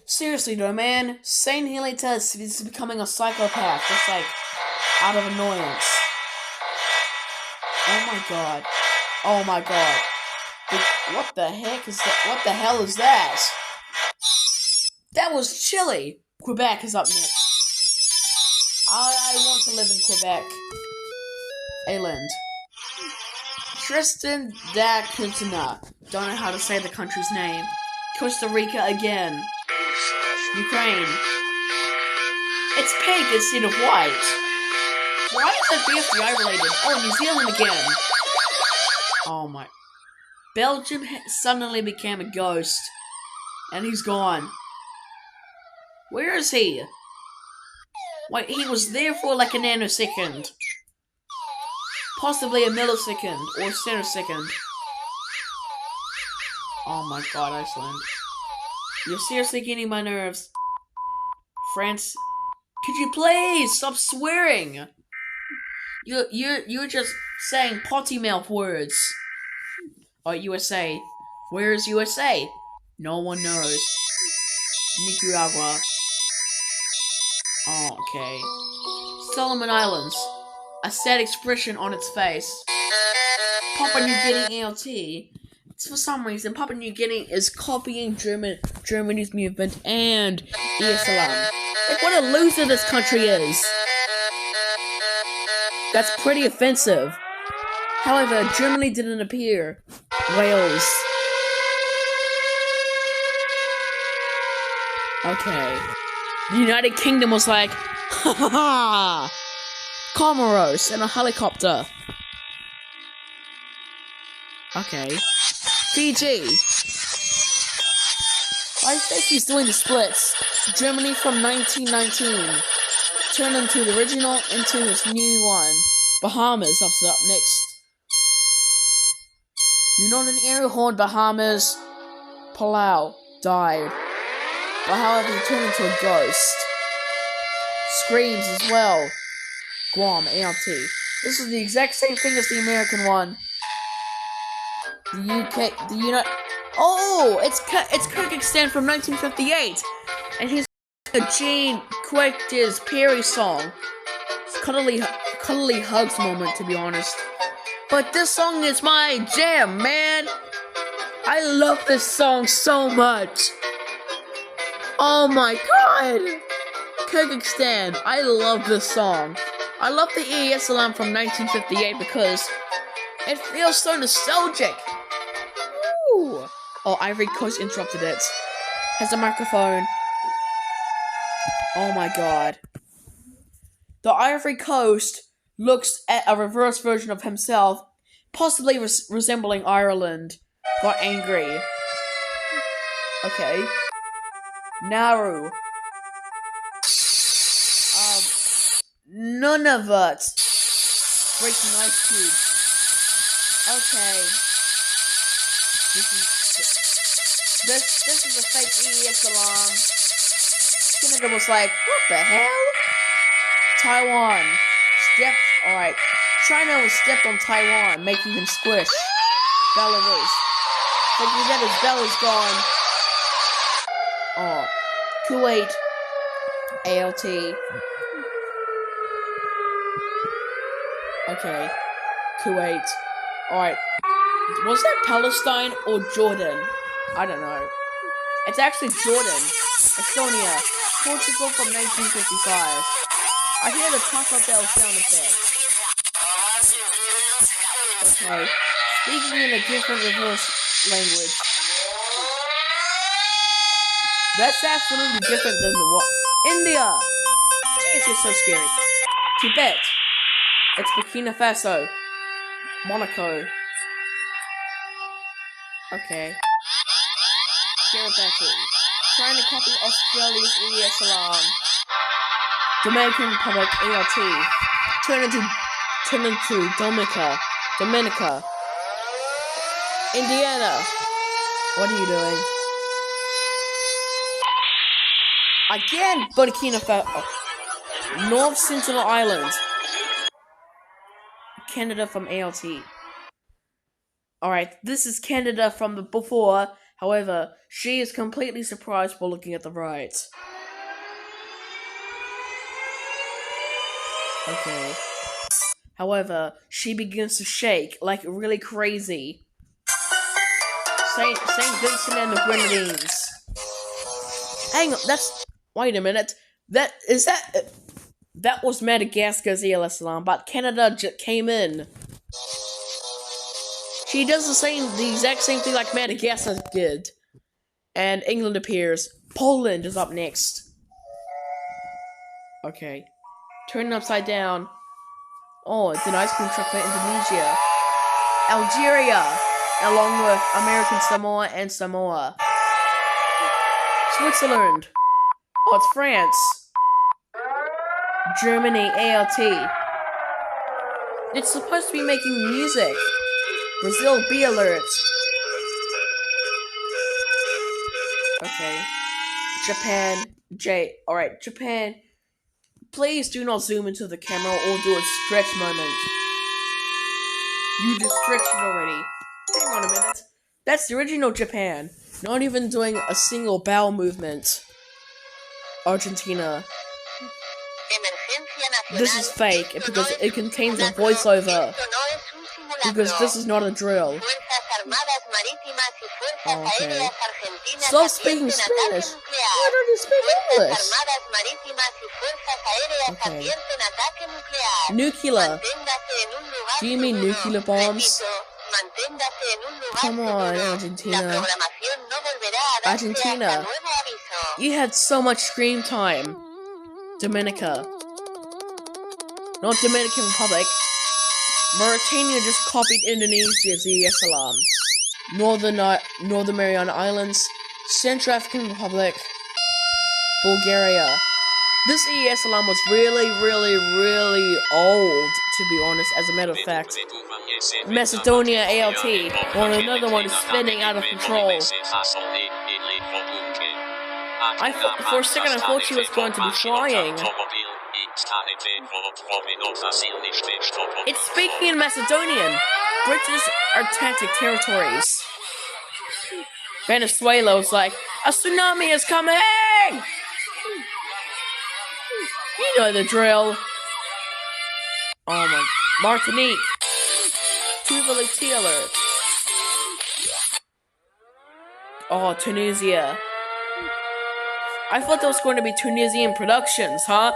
Seriously though, man, Saint Helita is becoming a psychopath, just like out of annoyance. Oh my god. Oh my god. What the heck is that? What the hell is that? That was chilly. Quebec is up next. I want to live in Quebec. Island. Tristan da Cunha. Don't know how to say the country's name. Costa Rica again. Ukraine. It's pink instead of white. Why is that BFDI related? Oh, New Zealand again. Oh my. Belgium suddenly became a ghost. And he's gone. Where is he? Wait, he was there for like a nanosecond. Possibly a millisecond or centisecond. Oh my god, Iceland. You're seriously getting my nerves. France, could you please stop swearing? You're just saying potty mouth words. Oh, USA. Where is USA? No one knows. Nicaragua. Oh, okay. Solomon Islands. A sad expression on its face. Papua New Guinea ALT. It's for some reason Papua New Guinea is copying Germany's movement and Islam. Like, what a loser this country is. That's pretty offensive. However, Germany didn't appear. Wales. Okay. The United Kingdom was like, ha ha ha! Comoros in a helicopter. Okay. Fiji. I think he's doing the splits. Germany from 1919. Turned into the original into this new one. Bahamas up next. You're not an air horn, Bahamas. Palau died. But however, he turned into a ghost. Screams as well. Guam, ALT. This is the exact same thing as the American one. The UK, the United... Oh! It's Kyrgyzstan from 1958! And he's a Gene Quetter's Perry song. It's cuddly hugs moment, to be honest. But this song is my jam, man! I love this song so much! Oh my god! Kyrgyzstan, I love this song. I love the ESLM from 1958 because it feels so nostalgic. Ooh. Oh, Ivory Coast interrupted it. Has a microphone. Oh my god. The Ivory Coast looks at a reverse version of himself, possibly resembling Ireland. Got angry. Okay. Nauru. Nunavut. Breaking ice cube. Okay. This is a fake EES alarm. Canada was like, what the hell? Taiwan. Alright. China was stepped on Taiwan, making him squish. Belarus. Thinking that his belly's gone. Oh. Kuwait. ALT. Okay. Kuwait. Alright. Was that Palestine or Jordan? I don't know. It's actually Jordan. Estonia. Portugal from 1955. I hear the Taco Bell sound effect. Okay. Speaking in a different reverse language. That's absolutely different than the one. India! It's just so scary. Tibet. It's Burkina Faso. Monaco. Okay. Kiribati. Trying to copy Australia's EES alarm. Dominican Republic ALT. Turn into Dominica. Indiana. What are you doing? Again, Burkina Faso. North Sentinel Island. Canada from ALT. Alright, this is Canada from the before. However, she is completely surprised while looking at the right. Okay. However, she begins to shake like really crazy. Saint Vincent and the Grenadines. Hang on, wait a minute. That was Madagascar's ELS alarm, but Canada came in. She does the exact same thing like Madagascar did. And England appears. Poland is up next. Okay. Turn it upside down. Oh, it's an ice cream truck for Indonesia. Algeria, along with American Samoa and Samoa. Switzerland. Oh, it's France. Germany, ALT. It's supposed to be making music. Brazil, B alert. Okay. Japan, J. Alright, Japan. Please do not zoom into the camera or do a stretch moment. You just stretched it already. Hang on a minute. That's the original Japan. Not even doing a single bowel movement. Argentina. This is fake because it contains a voiceover. Because this is not a drill. Okay. Stop speaking Spanish. Why don't you speak English? Okay. Nuclear. Do you mean nuclear bombs? Come on, Argentina. Argentina. You had so much screen time. Dominica. Not Dominican Republic. Mauritania just copied Indonesia's ES alarm. Northern Mariana Islands, Central African Republic, Bulgaria. This ES alarm was really, really, really old, to be honest, as a matter of fact. Macedonia ALT, while another one is spinning out of control. For a second I thought she was going to be flying. It's speaking in Macedonian. British Antarctic territories. Venezuela was like, a tsunami is coming! You know the drill. Oh my. Martinique. Tuvalu alert. Oh, Tunisia. I thought that was going to be Tunisian Productions, huh?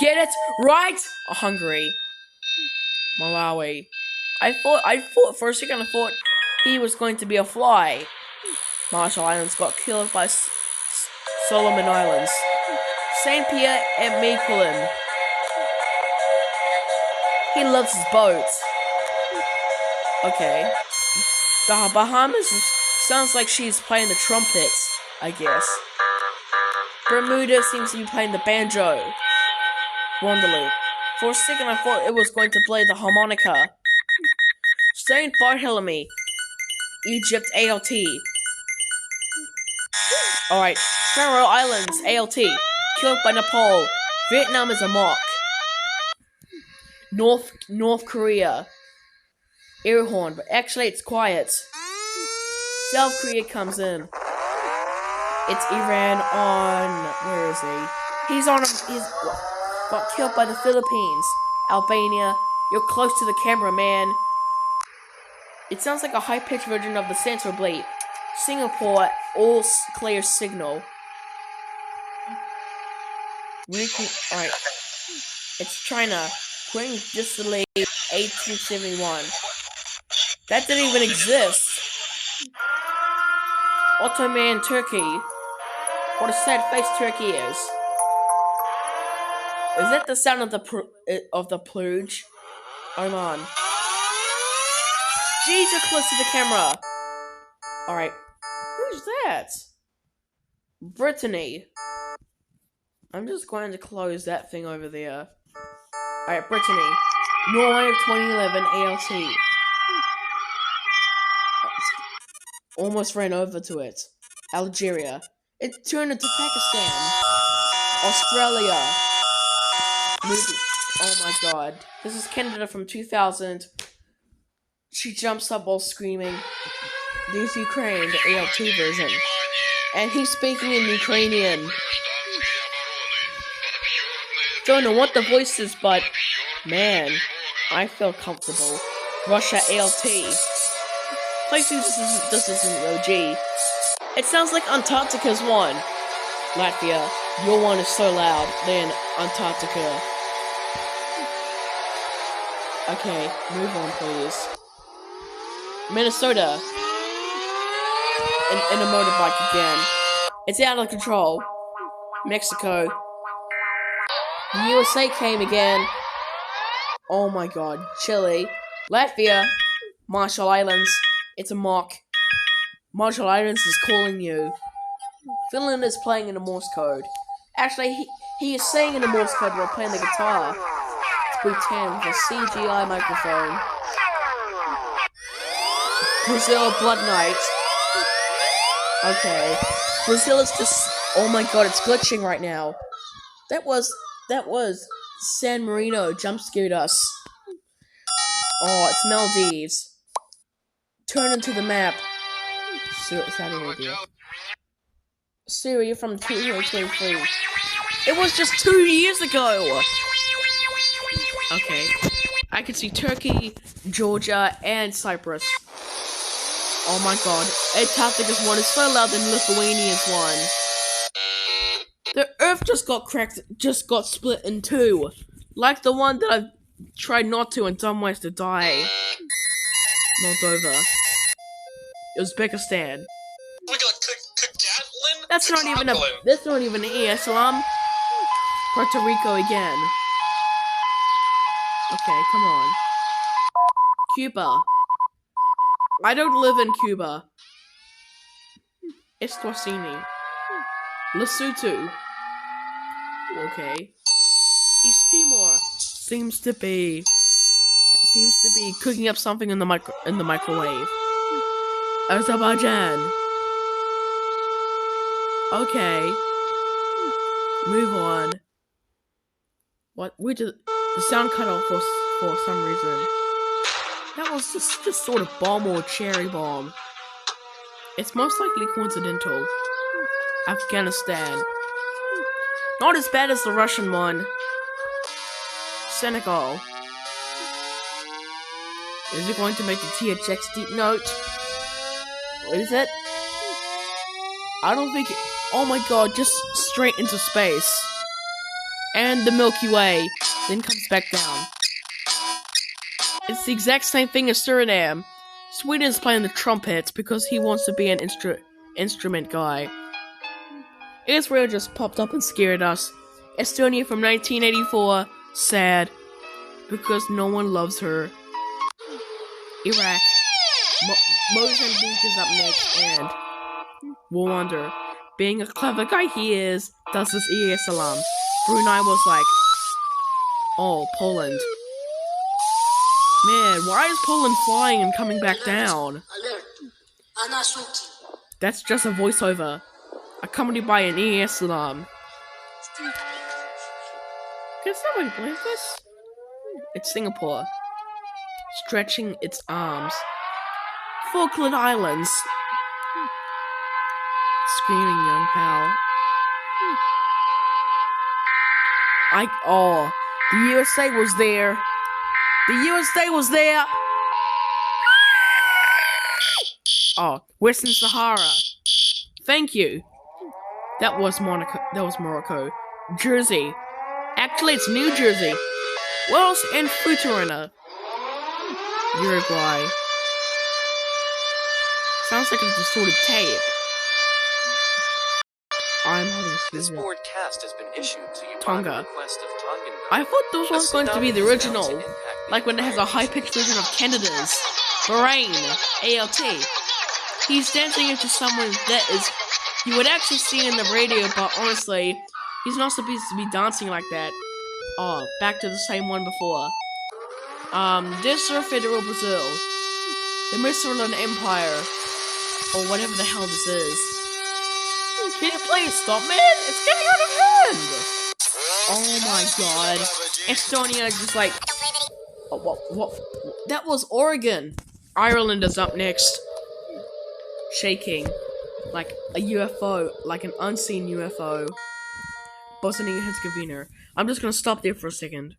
Get it? Right? Oh, Hungary. Malawi. I thought for a second I thought he was going to be a fly. Marshall Islands got killed by Solomon Islands. Saint Pierre and Miquelon. He loves his boat. Okay. The Bahamas sounds like she's playing the trumpets, I guess. Bermuda seems to be playing the banjo. Guadeloupe. For a second I thought it was going to play the harmonica. Saint Barthélemy. Egypt ALT. Alright. Faroe Islands ALT. Killed by Nepal. Vietnam is a mock. North Korea. Air horn, but actually it's quiet. South Korea comes in. It's Iran on... Where is he? He's got killed by the Philippines. Albania. You're close to the camera, man. It sounds like a high-pitched version of the censor bleep. Singapore, all clear signal. Alright. It's China. Qing Distilate 1871. That didn't even exist. Ottoman Turkey. What a sad face Turkey is. Is that the sound of the plunge? Oman. Jeez, you're close to the camera. Alright. Who's that? Brittany. I'm just going to close that thing over there. Alright, Brittany. Norway of 2011 ALT. Almost ran over to it. Algeria. It turned into Pakistan. Australia. Oh my god. This is Canada from 2000. She jumps up while screaming. This Ukraine, the ALT version. And he's speaking in Ukrainian. Don't know what the voice is, but man, I feel comfortable. Russia ALT. Placing this isn't OG. It sounds like Antarctica's one. Latvia, your one is so loud. Then Antarctica. Okay, move on, please. Minnesota. In a motorbike again. It's out of control. Mexico. The USA came again. Oh my god. Chile. Latvia. Marshall Islands. It's a mock. Marshall Islands is calling you. Finland is playing in a Morse code. Actually, he is saying in a Morse code while playing the guitar. It's pretend with a CGI microphone. Brazil Blood Knight. Okay. Brazil is just... Oh my god, it's glitching right now. That was San Marino jump scared us. Oh, it's Maldives. Turn into the map. Saudi Arabia. Syria from 2023. It was just 2 years ago! Okay. I can see Turkey, Georgia, and Cyprus. Oh my god. Antarctica's one is so loud than Lithuania's one. The Earth just got split in two. Like the one that I've tried not to in some ways to die. Moldova. Uzbekistan. We got Kagatlin? That's not even Islam. Puerto Rico again. Okay, come on. Cuba. I don't live in Cuba. Eswatini. Lesotho. Okay. East Timor seems to be cooking up something in the microwave. Azerbaijan. Okay. Move on. What? The sound cut off for some reason. That was just sort of bomb or cherry bomb. It's most likely coincidental. Afghanistan. Not as bad as the Russian one. Senegal. Is it going to make the THX deep note? What is it? I don't think it... Oh my god, just straight into space. And the Milky Way. Then comes back down. It's the exact same thing as Suriname. Sweden's playing the trumpets because he wants to be an instrument guy. Israel just popped up and scared us. Estonia from 1984. Sad. Because no one loves her. Iraq. Mozambique is up next, and Rwanda. Being a clever guy he is, does this ESLM. Brunei was like, oh, Poland. Man, why is Poland flying and coming back down? That's just a voiceover. Accompanied by an ESLM. Can somebody believe this? It's Singapore. Stretching its arms. Falkland Islands. Screaming young pal. The USA was there. The USA was there. Oh, Western Sahara. Thank you. That was Morocco. Jersey. Actually, it's New Jersey. Wales and Futurina. Uruguay. Sounds like a distorted tape. I'm having a This broadcast has been issued to you Tonga. by the request of Tongan. I thought this was going to be the original. Like when it has a high-pitched version of Canada's. Bahrain. ALT. He's dancing into someone that is... You would actually see in the radio, but honestly, he's not supposed to be dancing like that. Oh, back to the same one before. This is Federal Brazil. The Michelin Empire. Or whatever the hell this is. Can you please stop, man? It's getting out of hand! Oh my god. Estonia just like... Oh, what? That was Oregon. Ireland is up next. shaking, like a UFO, like an unseen UFO, Bosnia and Herzegovina. I'm just gonna stop there for a second.